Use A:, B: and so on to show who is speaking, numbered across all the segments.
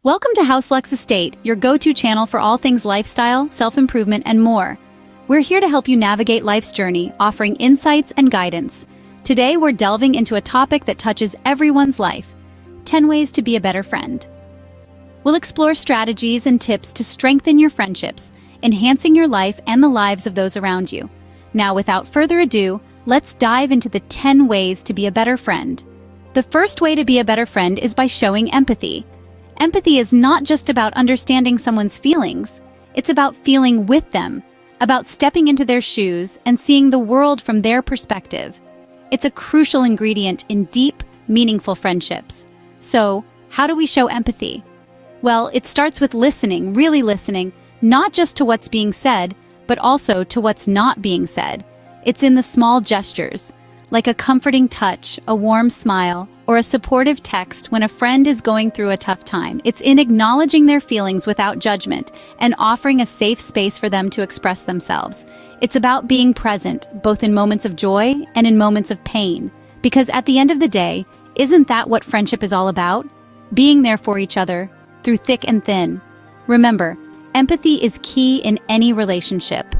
A: Welcome to HouseLux Estate, your go-to channel for all things lifestyle, self-improvement, and more. We're here to help you navigate life's journey, offering insights and guidance. Today, we're delving into a topic that touches everyone's life: 10 ways to be a better friend. We'll explore strategies and tips to strengthen your friendships, enhancing your life and the lives of those around you. Now, without further ado, let's dive into the 10 ways to be a better friend. The first way to be a better friend is by showing empathy. Empathy is not just about understanding someone's feelings. It's about feeling with them, about stepping into their shoes and seeing the world from their perspective. It's a crucial ingredient in deep, meaningful friendships. So, how do we show empathy? Well, it starts with listening, really listening, not just to what's being said, but also to what's not being said. It's in the small gestures, like a comforting touch, a warm smile, or a supportive text when a friend is going through a tough time. It's in acknowledging their feelings without judgment and offering a safe space for them to express themselves. It's about being present, both in moments of joy and in moments of pain. Because at the end of the day, isn't that what friendship is all about? Being there for each other, through thick and thin. Remember, empathy is key in any relationship.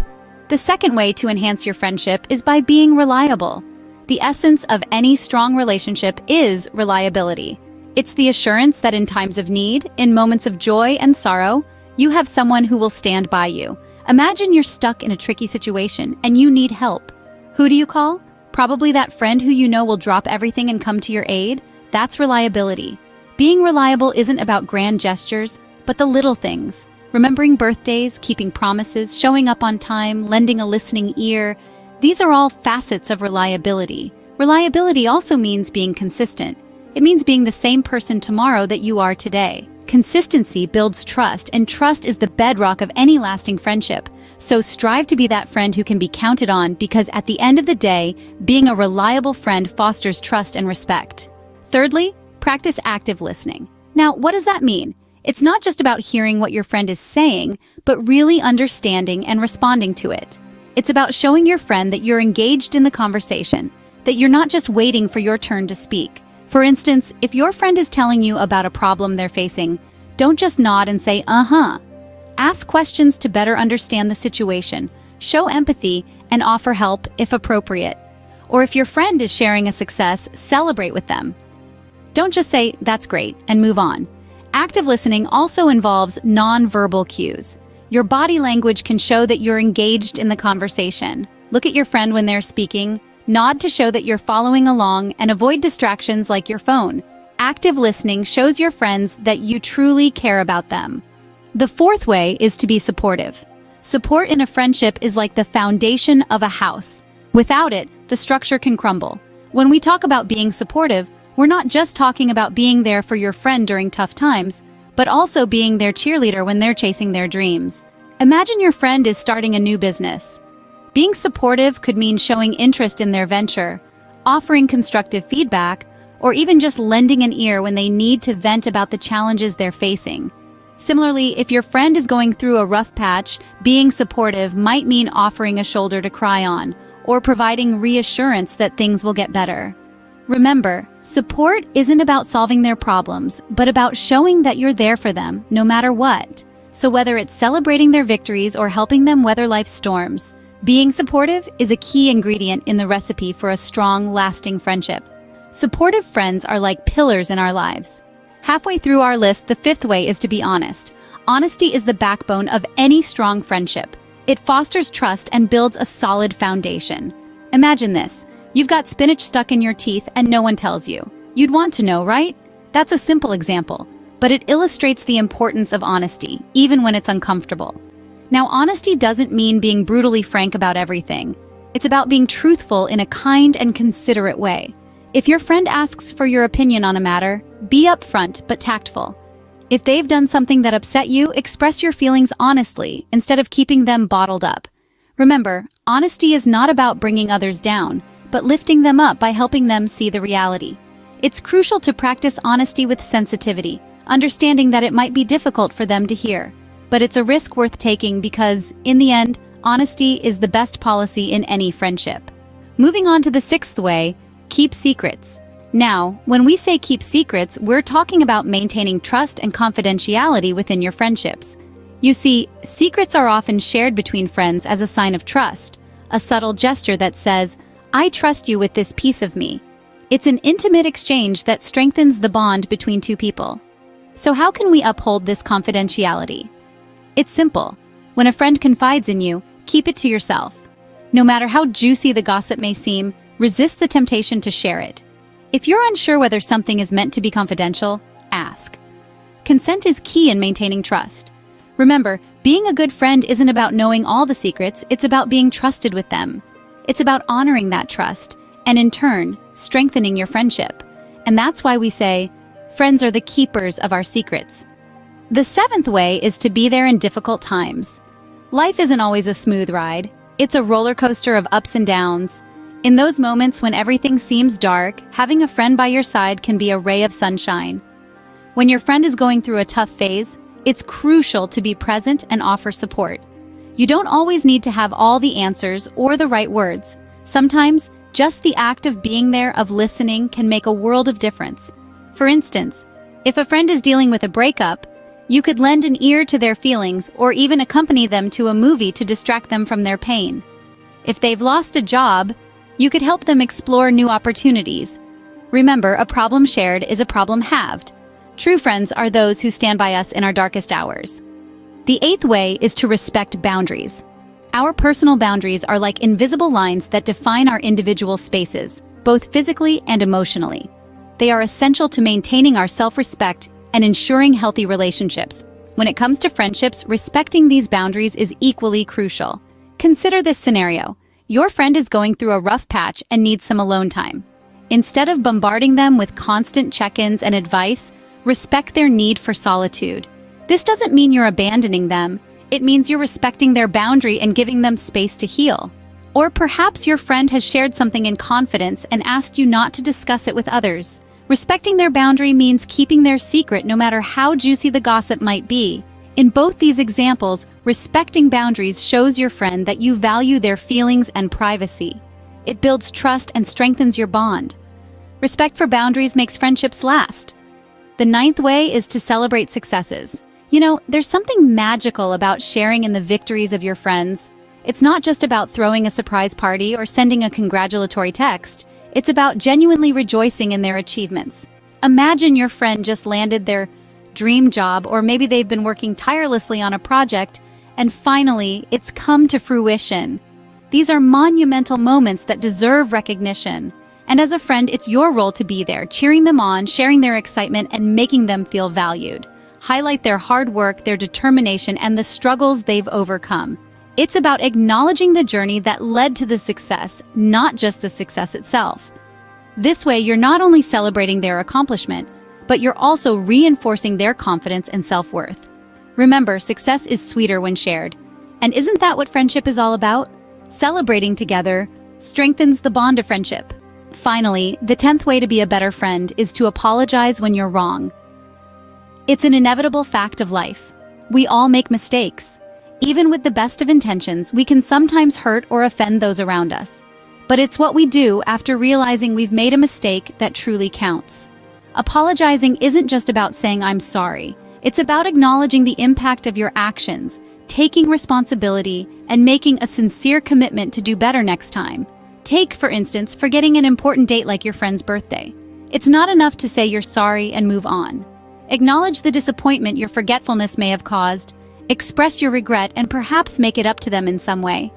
A: The second way to enhance your friendship is by being reliable. The essence of any strong relationship is reliability. It's the assurance that in times of need, in moments of joy and sorrow, you have someone who will stand by you. Imagine you're stuck in a tricky situation and you need help. Who do you call? Probably that friend who you know will drop everything and come to your aid. That's reliability. Being reliable isn't about grand gestures, but the little things. Remembering birthdays, keeping promises, showing up on time, lending a listening ear. These are all facets of reliability. Reliability also means being consistent. It means being the same person tomorrow that you are today. Consistency builds trust, and trust is the bedrock of any lasting friendship. So strive to be that friend who can be counted on, because at the end of the day, being a reliable friend fosters trust and respect. Thirdly, practice active listening. Now, what does that mean? It's not just about hearing what your friend is saying, but really understanding and responding to it. It's about showing your friend that you're engaged in the conversation, that you're not just waiting for your turn to speak. For instance, if your friend is telling you about a problem they're facing, don't just nod and say, "Uh-huh." Ask questions to better understand the situation, show empathy, and offer help if appropriate. Or if your friend is sharing a success, celebrate with them. Don't just say, "That's great," and move on. Active listening also involves non-verbal cues. Your body language can show that you're engaged in the conversation. Look at your friend when they're speaking, nod to show that you're following along, and avoid distractions like your phone. Active listening shows your friends that you truly care about them. The fourth way is to be supportive. Support in a friendship is like the foundation of a house. Without it, the structure can crumble. When we talk about being supportive, we're not just talking about being there for your friend during tough times, but also being their cheerleader when they're chasing their dreams. Imagine your friend is starting a new business. Being supportive could mean showing interest in their venture, offering constructive feedback, or even just lending an ear when they need to vent about the challenges they're facing. Similarly, if your friend is going through a rough patch, being supportive might mean offering a shoulder to cry on, or providing reassurance that things will get better. Remember, support isn't about solving their problems, but about showing that you're there for them, no matter what. So whether it's celebrating their victories or helping them weather life's storms, being supportive is a key ingredient in the recipe for a strong, lasting friendship. Supportive friends are like pillars in our lives. Halfway through our list, the fifth way is to be honest. Honesty is the backbone of any strong friendship. It fosters trust and builds a solid foundation. Imagine this. You've got spinach stuck in your teeth and no one tells you. You'd want to know, right? That's a simple example, but it illustrates the importance of honesty, even when it's uncomfortable. Now, honesty doesn't mean being brutally frank about everything. It's about being truthful in a kind and considerate way. If your friend asks for your opinion on a matter, be upfront but tactful. If they've done something that upset you, express your feelings honestly instead of keeping them bottled up. Remember, honesty is not about bringing others down, but lifting them up by helping them see the reality. It's crucial to practice honesty with sensitivity, understanding that it might be difficult for them to hear. But it's a risk worth taking because, in the end, honesty is the best policy in any friendship. Moving on to the sixth way, keep secrets. Now, when we say keep secrets, we're talking about maintaining trust and confidentiality within your friendships. You see, secrets are often shared between friends as a sign of trust, a subtle gesture that says, "I trust you with this piece of me." It's an intimate exchange that strengthens the bond between two people. So how can we uphold this confidentiality? It's simple. When a friend confides in you, keep it to yourself. No matter how juicy the gossip may seem, resist the temptation to share it. If you're unsure whether something is meant to be confidential, ask. Consent is key in maintaining trust. Remember, being a good friend isn't about knowing all the secrets, it's about being trusted with them. It's about honoring that trust, and in turn, strengthening your friendship. And that's why we say, friends are the keepers of our secrets. The seventh way is to be there in difficult times. Life isn't always a smooth ride. It's a roller coaster of ups and downs. In those moments when everything seems dark, having a friend by your side can be a ray of sunshine. When your friend is going through a tough phase, it's crucial to be present and offer support. You don't always need to have all the answers or the right words. Sometimes, just the act of being there, of listening, can make a world of difference. For instance, if a friend is dealing with a breakup, you could lend an ear to their feelings or even accompany them to a movie to distract them from their pain. If they've lost a job, you could help them explore new opportunities. Remember, a problem shared is a problem halved. True friends are those who stand by us in our darkest hours. The eighth way is to respect boundaries. Our personal boundaries are like invisible lines that define our individual spaces, both physically and emotionally. They are essential to maintaining our self-respect and ensuring healthy relationships. When it comes to friendships, respecting these boundaries is equally crucial. Consider this scenario. Your friend is going through a rough patch and needs some alone time. Instead of bombarding them with constant check-ins and advice, respect their need for solitude. This doesn't mean you're abandoning them. It means you're respecting their boundary and giving them space to heal. Or perhaps your friend has shared something in confidence and asked you not to discuss it with others. Respecting their boundary means keeping their secret no matter how juicy the gossip might be. In both these examples, respecting boundaries shows your friend that you value their feelings and privacy. It builds trust and strengthens your bond. Respect for boundaries makes friendships last. The ninth way is to celebrate successes. You know, there's something magical about sharing in the victories of your friends. It's not just about throwing a surprise party or sending a congratulatory text. It's about genuinely rejoicing in their achievements. Imagine your friend just landed their dream job, or maybe they've been working tirelessly on a project, and finally, it's come to fruition. These are monumental moments that deserve recognition. And as a friend, it's your role to be there, cheering them on, sharing their excitement, and making them feel valued. Highlight their hard work, their determination, and the struggles they've overcome. It's about acknowledging the journey that led to the success, not just the success itself. This way, you're not only celebrating their accomplishment, but you're also reinforcing their confidence and self-worth. Remember, success is sweeter when shared. And isn't that what friendship is all about? Celebrating together strengthens the bond of friendship. Finally, the 10th way to be a better friend is to apologize when you're wrong. It's an inevitable fact of life. We all make mistakes. Even with the best of intentions, we can sometimes hurt or offend those around us. But it's what we do after realizing we've made a mistake that truly counts. Apologizing isn't just about saying "I'm sorry." It's about acknowledging the impact of your actions, taking responsibility, and making a sincere commitment to do better next time. Take, for instance, forgetting an important date like your friend's birthday. It's not enough to say you're sorry and move on. Acknowledge the disappointment your forgetfulness may have caused, express your regret, and perhaps make it up to them in some way.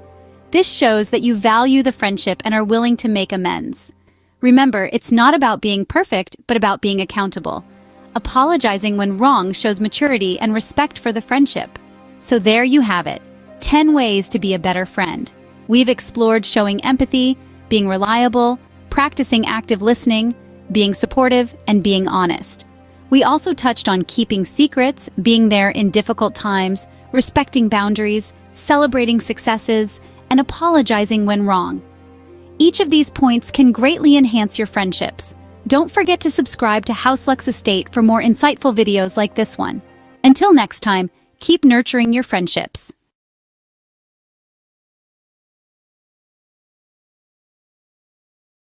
A: This shows that you value the friendship and are willing to make amends. Remember, it's not about being perfect, but about being accountable. Apologizing when wrong shows maturity and respect for the friendship. So there you have it, 10 ways to be a better friend. We've explored showing empathy, being reliable, practicing active listening, being supportive, and being honest. We also touched on keeping secrets, being there in difficult times, respecting boundaries, celebrating successes, and apologizing when wrong. Each of these points can greatly enhance your friendships. Don't forget to subscribe to House Lux Estate for more insightful videos like this one. Until next time, keep nurturing your friendships.